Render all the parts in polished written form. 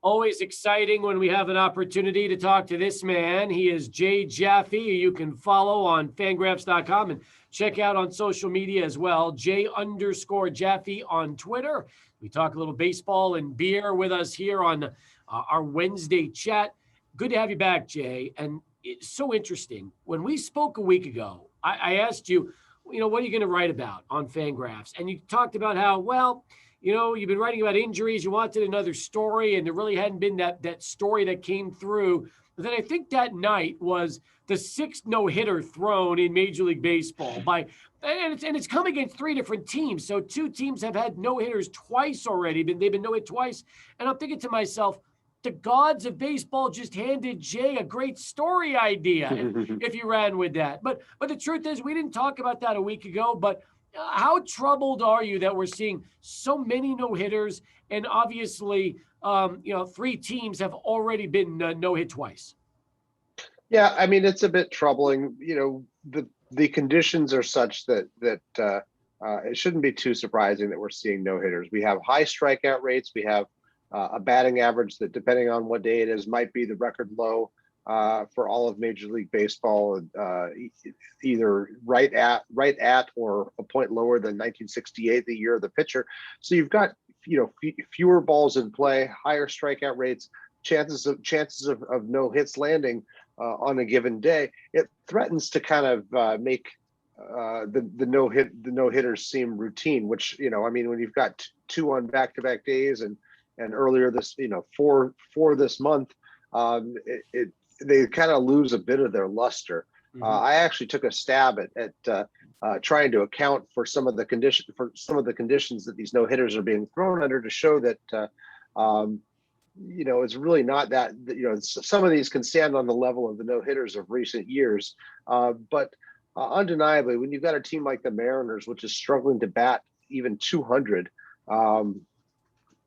Always exciting when we have an opportunity to talk to this man. He is Jay Jaffe, who you can follow on Fangraphs.com and check out on social media as well. J_Jaffe on Twitter. We talk a little baseball and beer with us here on our Wednesday chat. Good to have you back, Jay. And it's so interesting. When we spoke a week ago, I asked you, what are you going to write about on Fangraphs? And you talked about how, you've been writing about injuries. You wanted another story, and there really hadn't been that story that came through. But then I think that night was the 6th no-hitter thrown in Major League Baseball and it's come against 3 different teams. So 2 teams have had no-hitters twice already. They've been no-hit twice. And I'm thinking to myself, the gods of baseball just handed Jay a great story idea if you ran with that. But the truth is, we didn't talk about that a week ago. But how troubled are you that we're seeing so many no-hitters, and obviously, 3 teams have already been no-hit twice? Yeah, I mean, it's a bit troubling. The conditions are such that it shouldn't be too surprising that we're seeing no-hitters. We have high strikeout rates. We have a batting average that, depending on what day it is, might be the record low for all of Major League Baseball, either right at or a point lower than 1968, the year of the pitcher. So you've got fewer balls in play, higher strikeout rates, chances of no hits landing on a given day. It threatens to kind of make the no hitters seem routine. Which when you've got 2 on back-to-back days and earlier this, for this month, they kind of lose a bit of their luster. Mm-hmm. I actually took a stab at trying to account for some of the conditions that these no hitters are being thrown under, to show that it's really not that. Some of these can stand on the level of the no hitters of recent years, but undeniably, when you've got a team like the Mariners, which is struggling to bat even 200.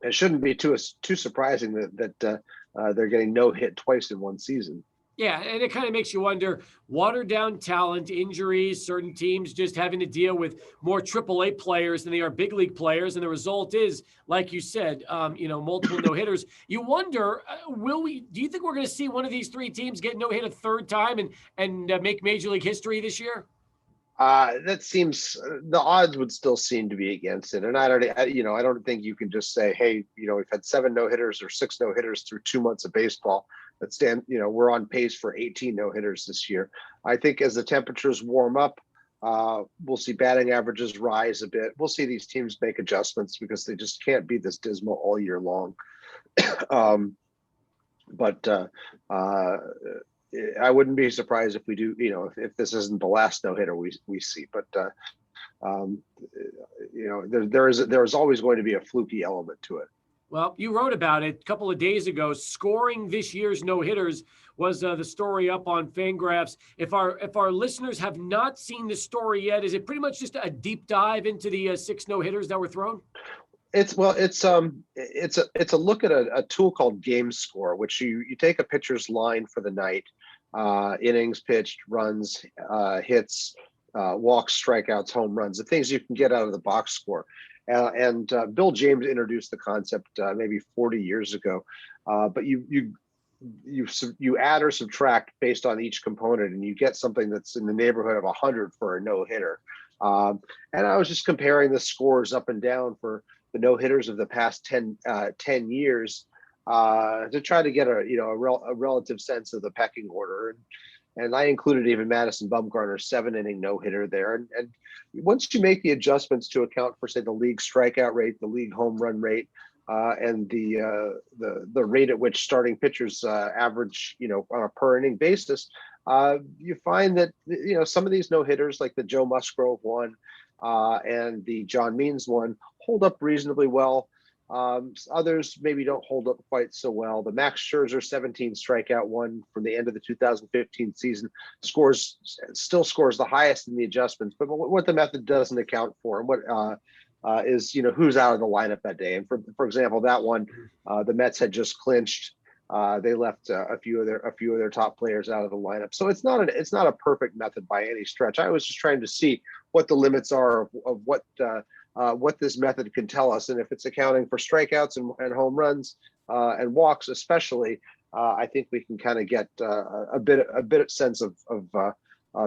It shouldn't be too surprising that they're getting no hit twice in one season. Yeah, and it kind of makes you wonder, watered down talent, injuries, certain teams just having to deal with more AAA players than they are big league players. And the result is, like you said, multiple no-hitters. You wonder, do you think we're going to see one of these 3 teams get no-hit a 3rd time and make Major League history this year? That seems, the odds would still seem to be against it. And I don't think you can just say, hey, we've had 7 no-hitters or 6 no-hitters through 2 months of baseball. We're on pace for 18 no-hitters this year. I think as the temperatures warm up, we'll see batting averages rise a bit. We'll see these teams make adjustments because they just can't be this dismal all year long. I wouldn't be surprised if we do, if this isn't the last no-hitter we see. But there is always going to be a fluky element to it. Well, you wrote about it a couple of days ago. Scoring this year's no-hitters was the story up on Fangraphs. If our listeners have not seen the story yet, is it pretty much just a deep dive into the 6 no-hitters that were thrown? It's a look at a tool called Game Score, which you take a pitcher's line for the night, innings pitched, runs, hits, walks, strikeouts, home runs, the things you can get out of the box score. And Bill James introduced the concept maybe 40 years ago, but you add or subtract based on each component, and you get something that's in the neighborhood of 100 for a no-hitter. And I was just comparing the scores up and down for the no-hitters of the past 10 years to try to get a relative sense of the pecking order. And I included even Madison Bumgarner's 7-inning no-hitter there. And once you make the adjustments to account for, say, the league strikeout rate, the league home run rate, and the rate at which starting pitchers average, on a per inning basis, you find that, some of these no-hitters, like the Joe Musgrove one and the John Means one, hold up reasonably well. Others maybe don't hold up quite so well. The Max Scherzer 17 strikeout one from the end of the 2015 season still scores the highest in the adjustments. But what the method doesn't account for, and what is who's out of the lineup that day. And for example, that one, the Mets had just clinched. They left a few of their top players out of the lineup. So it's not a perfect method by any stretch. I was just trying to see what the limits are of what what this method can tell us. And if it's accounting for strikeouts and home runs and walks, especially, I think we can kind of get a bit of sense of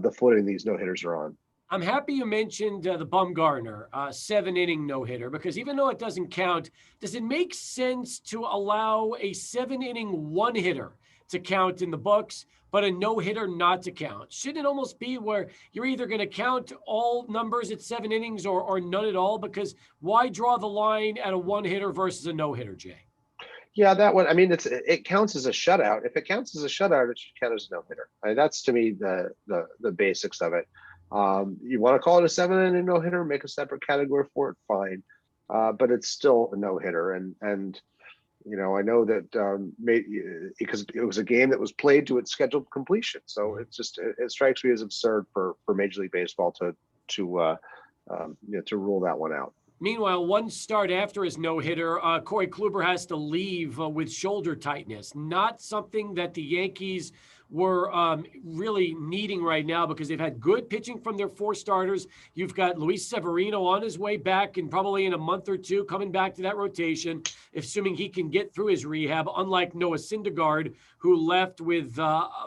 the footing these no-hitters are on. I'm happy you mentioned the Bumgarner 7-inning no-hitter, because even though it doesn't count, does it make sense to allow a 7-inning one-hitter to count in the books, but a no-hitter not to count? Shouldn't it almost be where you're either going to count all numbers at 7 innings or none at all? Because why draw the line at a one-hitter versus a no-hitter, Jay? Yeah, that one. I mean, it counts as a shutout. If it counts as a shutout, it should count as a no-hitter. I mean, that's to me the basics of it. You want to call it a 7-inning no-hitter, make a separate category for it, fine. But it's still a no-hitter, and you know, I know that because it was a game that was played to its scheduled completion. So it's just it strikes me as absurd for Major League Baseball to rule that one out. Meanwhile, one start after his no-hitter, Corey Kluber has to leave with shoulder tightness. Not something that the Yankees were really needing right now, because they've had good pitching from their 4 starters. You've got Luis Severino on his way back, and probably in a month or two coming back to that rotation, assuming he can get through his rehab, unlike Noah Syndergaard, who left with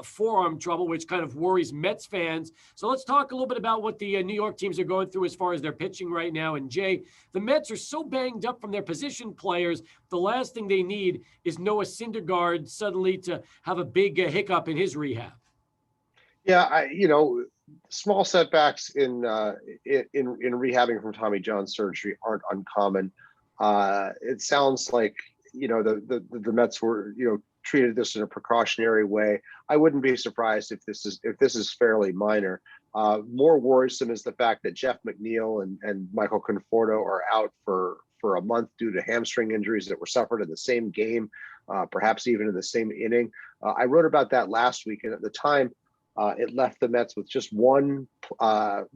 forearm trouble, which kind of worries Mets fans. So let's talk a little bit about what the New York teams are going through as far as their pitching right now. And Jay, the Mets are so banged up from their position players, the last thing they need is Noah Syndergaard suddenly to have a big hiccup in his rehab. Yeah, small setbacks in rehabbing from Tommy John surgery aren't uncommon. It sounds like the Mets were treated this in a precautionary way. I wouldn't be surprised if this is fairly minor. More worrisome is the fact that Jeff McNeil and Michael Conforto are out for a month due to hamstring injuries that were suffered in the same game, perhaps even in the same inning. I wrote about that last week, and at the time, it left the Mets with just one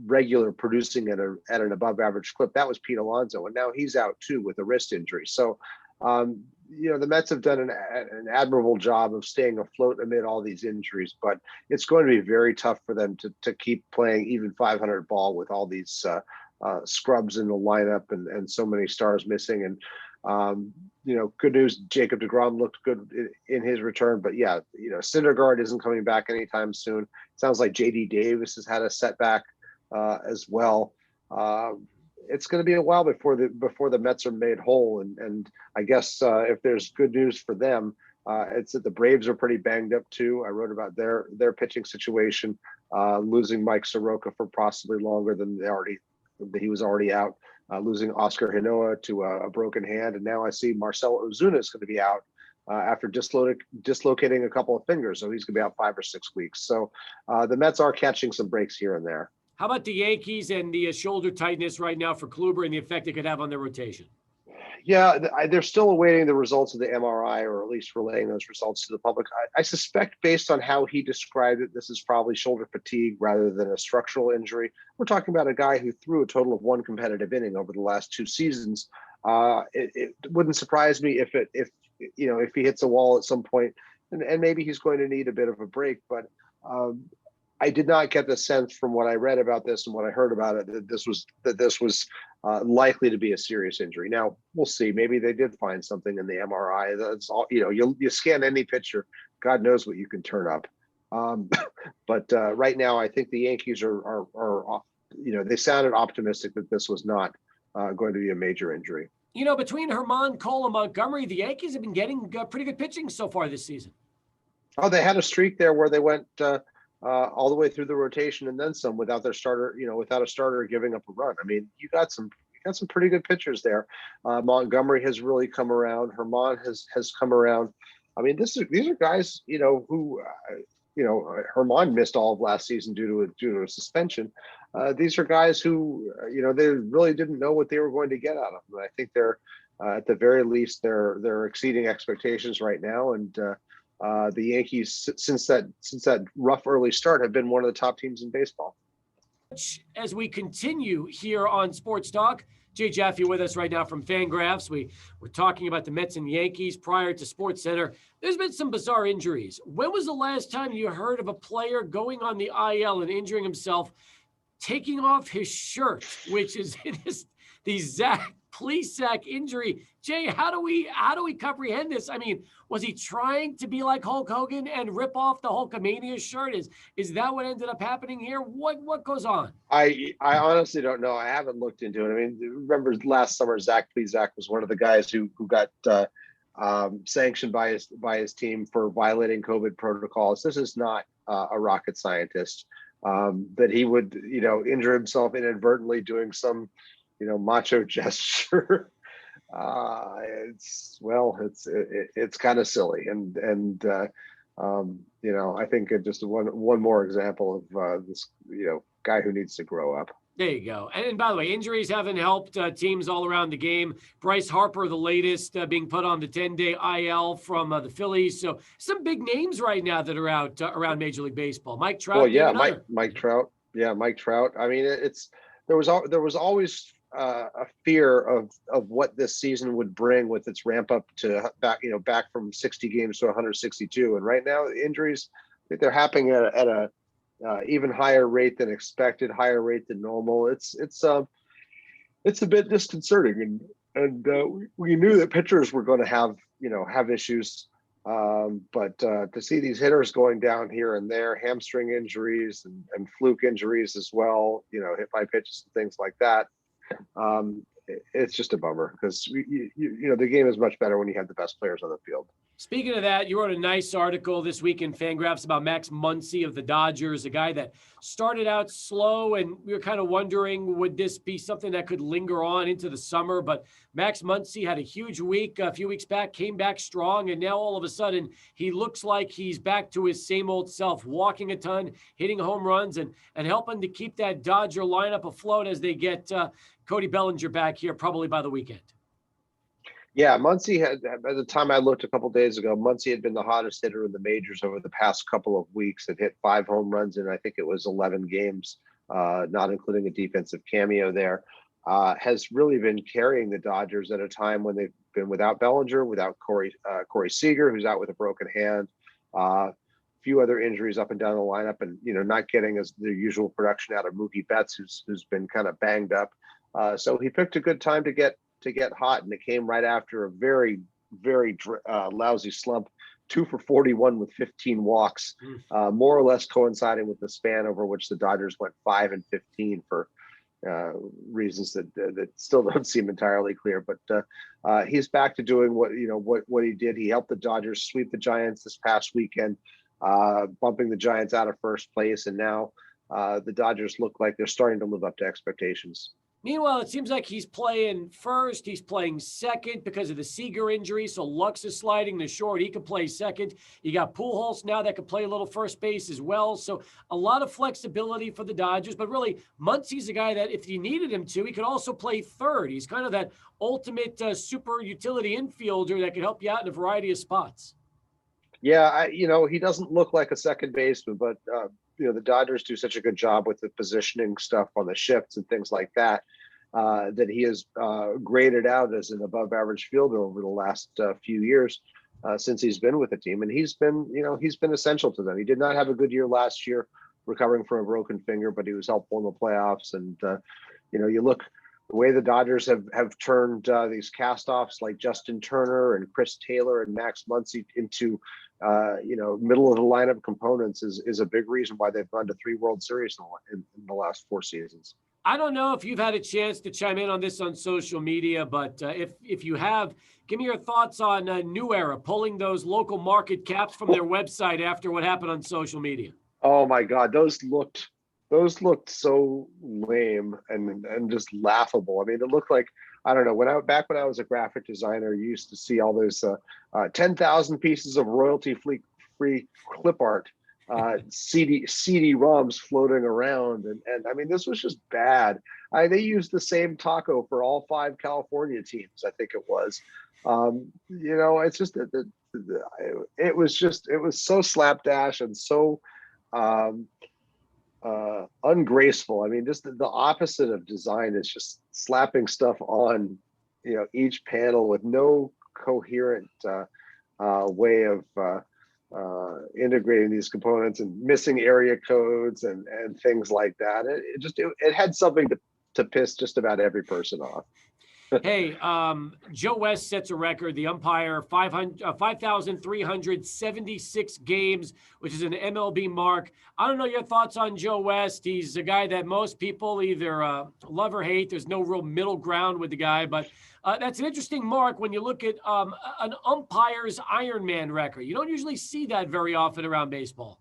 regular producing at an above-average clip. That was Pete Alonso, and now he's out too with a wrist injury. So, the Mets have done an admirable job of staying afloat amid all these injuries, but it's going to be very tough for them to keep playing even 500 ball with all these scrubs in the lineup and so many stars missing. And good news, Jacob deGrom looked good in his return, but yeah, Syndergaard isn't coming back anytime soon. Sounds like JD Davis has had a setback as well. It's going to be a while before the Mets are made whole, and I guess if there's good news for them, it's that the Braves are pretty banged up too. I wrote about their pitching situation, losing Mike Soroka for possibly longer than he was already out, losing Oscar Hinoa to a broken hand, and now I see Marcell Ozuna is going to be out after dislocating a couple of fingers, so he's going to be out 5 or 6 weeks. So the Mets are catching some breaks here and there. How about the Yankees and the shoulder tightness right now for Kluber and the effect it could have on their rotation? Yeah, they're still awaiting the results of the MRI, or at least relaying those results to the public. I suspect, based on how he described it, this is probably shoulder fatigue rather than a structural injury. We're talking about a guy who threw a total of 1 competitive inning over the last 2 seasons. It wouldn't surprise me if he hits a wall at some point, and maybe he's going to need a bit of a break. But I did not get the sense from what I read about this and what I heard about it that this was likely to be a serious injury. Now we'll see. Maybe they did find something in the MRI. That's all. You scan any picture, God knows what you can turn up. But right now, I think the Yankees are they sounded optimistic that this was not going to be a major injury. Between Herman, Cole, and Montgomery, the Yankees have been getting pretty good pitching so far this season. Oh, they had a streak there where they went all the way through the rotation and then some without their starter, without a starter giving up a run. I mean, you got some pretty good pitchers there. Montgomery has really come around. Herman has come around. I mean, these are guys, who, Herman missed all of last season due to a suspension. These are guys who, they really didn't know what they were going to get out of them. I think they're, at the very least, they're exceeding expectations right now. And the Yankees, since that rough early start, have been one of the top teams in baseball. As we continue here on Sports Talk, Jay Jaffe with us right now from Fangraphs. We're talking about the Mets and Yankees prior to Sports Center. There's been some bizarre injuries. When was the last time you heard of a player going on the IL and injuring himself, taking off his shirt, which is the Zach Plesac injury. Jay, how do we comprehend this? I mean, was he trying to be like Hulk Hogan and rip off the Hulkamania shirt? Is that what ended up happening here? What goes on? I honestly don't know. I haven't looked into it. I mean, remember last summer, Zach Plesac was one of the guys who got sanctioned by his team for violating COVID protocols. This is not a rocket scientist. That he would, injure himself inadvertently doing some, macho gesture. It's kind of silly, and I think it just one more example of this, guy who needs to grow up. There you go. And by the way, injuries haven't helped teams all around the game. Bryce Harper, the latest, being put on the 10-day IL from the Phillies. So some big names right now that are out around Major League Baseball. Mike Trout. Well, yeah, Mike Trout. Yeah, Mike Trout. I mean, there was always a fear of what this season would bring with its ramp up to back from 60 games to 162. And right now, the injuries, they're happening at a even higher rate than expected, higher rate than normal. It's a bit disconcerting, and we knew that pitchers were going to have issues, but to see these hitters going down here and there, hamstring injuries and fluke injuries as well, hit by pitches and things like that, it's just a bummer because the game is much better when you have the best players on the field. Speaking of that, you wrote a nice article this week in Fangraphs about Max Muncy of the Dodgers, a guy that started out slow, and we were kind of wondering, would this be something that could linger on into the summer? But Max Muncy had a huge week a few weeks back, came back strong, and now all of a sudden he looks like he's back to his same old self, walking a ton, hitting home runs, and helping to keep that Dodger lineup afloat as they get Cody Bellinger back here probably by the weekend. Yeah, Muncy had, by the time I looked a couple days ago, Muncy had been the hottest hitter in the majors over the past couple of weeks. Had hit 5 home runs in, I think it was 11 games, not including a defensive cameo there. Has really been carrying the Dodgers at a time when they've been without Bellinger, without Corey Seager, who's out with a broken hand, a few other injuries up and down the lineup, and not getting as the usual production out of Mookie Betts, who's been kind of banged up. So he picked a good time to get hot, and it came right after a very, very lousy slump, 2 for 41 with 15 walks, more or less coinciding with the span over which the Dodgers went 5 and 15 for reasons that still don't seem entirely clear. But he's back to doing what he did. He helped the Dodgers sweep the Giants this past weekend, bumping the Giants out of first place, and now the Dodgers look like they're starting to live up to expectations. Meanwhile, it seems like he's playing first. He's playing second because of the Seager injury. So Lux is sliding to short. He can play second. You got Pujols now that can play a little first base as well. So a lot of flexibility for the Dodgers. But really, Muncy's a guy that if you needed him to, he could also play third. He's kind of that ultimate super utility infielder that can help you out in a variety of spots. Yeah, he doesn't look like a second baseman, but the Dodgers do such a good job with the positioning stuff on the shifts and things like that, that he has graded out as an above average fielder over the last few years since he's been with the team. And he's been essential to them. He did not have a good year last year, recovering from a broken finger, but he was helpful in the playoffs. And, you look the way the Dodgers have turned these castoffs like Justin Turner and Chris Taylor and Max Muncy into middle of the lineup components is a big reason why they've gone to 3 World Series in the last 4 seasons. I don't know if you've had a chance to chime in on this on social media, but if you have, give me your thoughts on New Era pulling those local market caps from their website after what happened on social media. Oh my God, those looked so lame and just laughable. I mean, it looked like, I don't know, when I was a graphic designer, you used to see all those 10,000 pieces of royalty-free clip art, CD-ROMs floating around. And I mean, this was just bad. They used the same taco for all 5 California teams, I think it was. It's just that it was so slapdash and so ungraceful. I mean, just the opposite of design is just slapping stuff on, each panel with no coherent way of integrating these components and missing area codes and things like that. It had something to piss just about every person off. Hey, Joe West sets a record. The umpire 5,376 games, which is an MLB mark. I don't know your thoughts on Joe West. He's a guy that most people either love or hate. There's no real middle ground with the guy, but that's an interesting mark when you look at an umpire's Ironman record. You don't usually see that very often around baseball.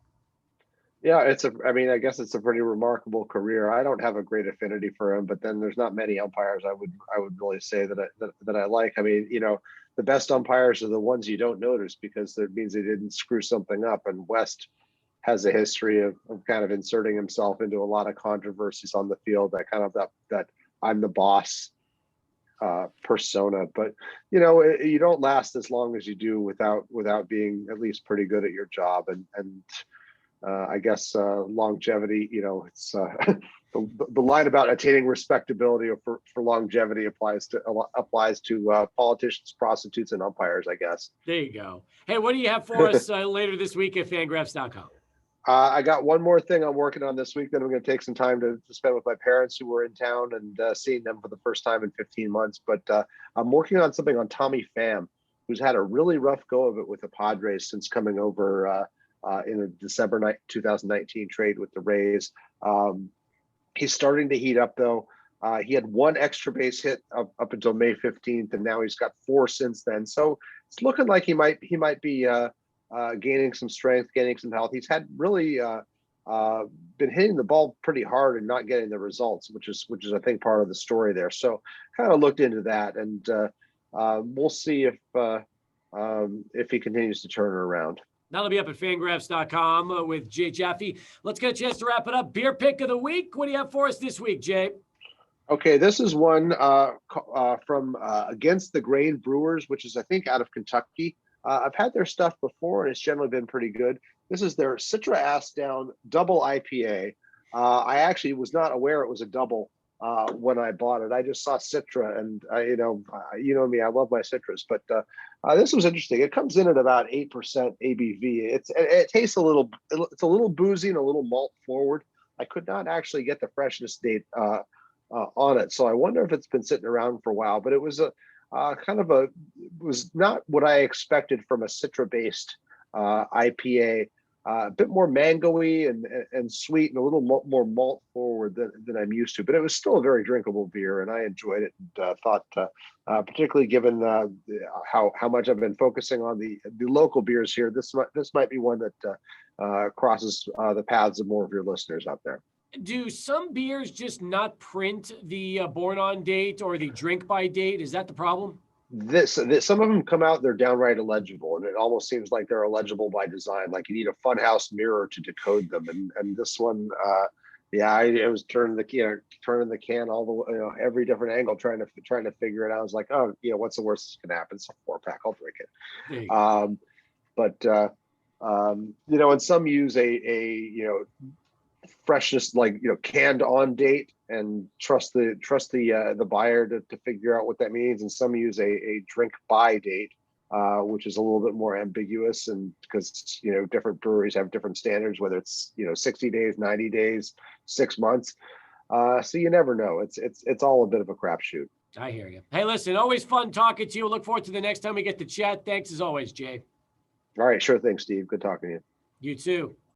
Yeah, I guess it's a pretty remarkable career. I don't have a great affinity for him, but then there's not many umpires I would really say that I like. I mean, the best umpires are the ones you don't notice because that means they didn't screw something up. And West has a history of kind of inserting himself into a lot of controversies on the field, that kind of that I'm the boss persona. But you don't last as long as you do without being at least pretty good at your job. And I guess longevity, it's the line about attaining respectability for longevity applies to politicians, prostitutes, and umpires, I guess. There you go. Hey, what do you have for us later this week at Fangraphs.com? I got one more thing I'm working on this week that I'm going to take some time to spend with my parents who were in town and seeing them for the first time in 15 months. But I'm working on something on Tommy Pham, who's had a really rough go of it with the Padres since coming over in the December 2019 trade with the Rays. He's starting to heat up, though. He had one extra base hit up until May 15th, and now he's got 4 since then. So it's looking like he might be gaining some strength, gaining some health. He's had really been hitting the ball pretty hard and not getting the results, which is I think part of the story there. So kind of looked into that, and we'll see if he continues to turn it around. That'll be up at Fangraphs.com with Jay Jaffe. Let's get a chance to wrap it up. Beer pick of the week. What do you have for us this week, Jay? Okay, this is one from Against the Grain Brewers, which is, I think, out of Kentucky. I've had their stuff before, and it's generally been pretty good. This is their Citra Ass Down Double IPA. I actually was not aware it was a double when I bought it. I just saw Citra, and you know me, I love my Citras. But this was interesting. It comes in at about 8% ABV. It tastes it's a little boozy and a little malt forward. I could not actually get the freshness date on it, so I wonder if it's been sitting around for a while. But it was was not what I expected from a Citra-based IPA. A bit more mango-y and sweet and a little more malt forward than I'm used to, but it was still a very drinkable beer, and I enjoyed it. And thought, particularly given how much I've been focusing on the local beers here, this might be one that crosses the paths of more of your listeners out there. Do some beers just not print the born on date or the drink by date? Is that the problem? Some of them come out, they're downright illegible, and it almost seems like they're illegible by design. Like you need a funhouse mirror to decode them. And this one, I was turning the can all the way, every different angle, trying to figure it out. I was like, what's the worst that's gonna happen? It's a 4-pack, I'll drink it. And some use a freshness, like canned on date, and trust the buyer to figure out what that means. And some use a drink by date, which is a little bit more ambiguous, and because different breweries have different standards, whether it's 60 days, 90 days, 6 months. So you never know. It's all a bit of a crapshoot. I hear you. Hey, listen, always fun talking to you. Look forward to the next time we get to chat. Thanks as always, Jay. All right, sure thing, Steve. Good talking to you. You too.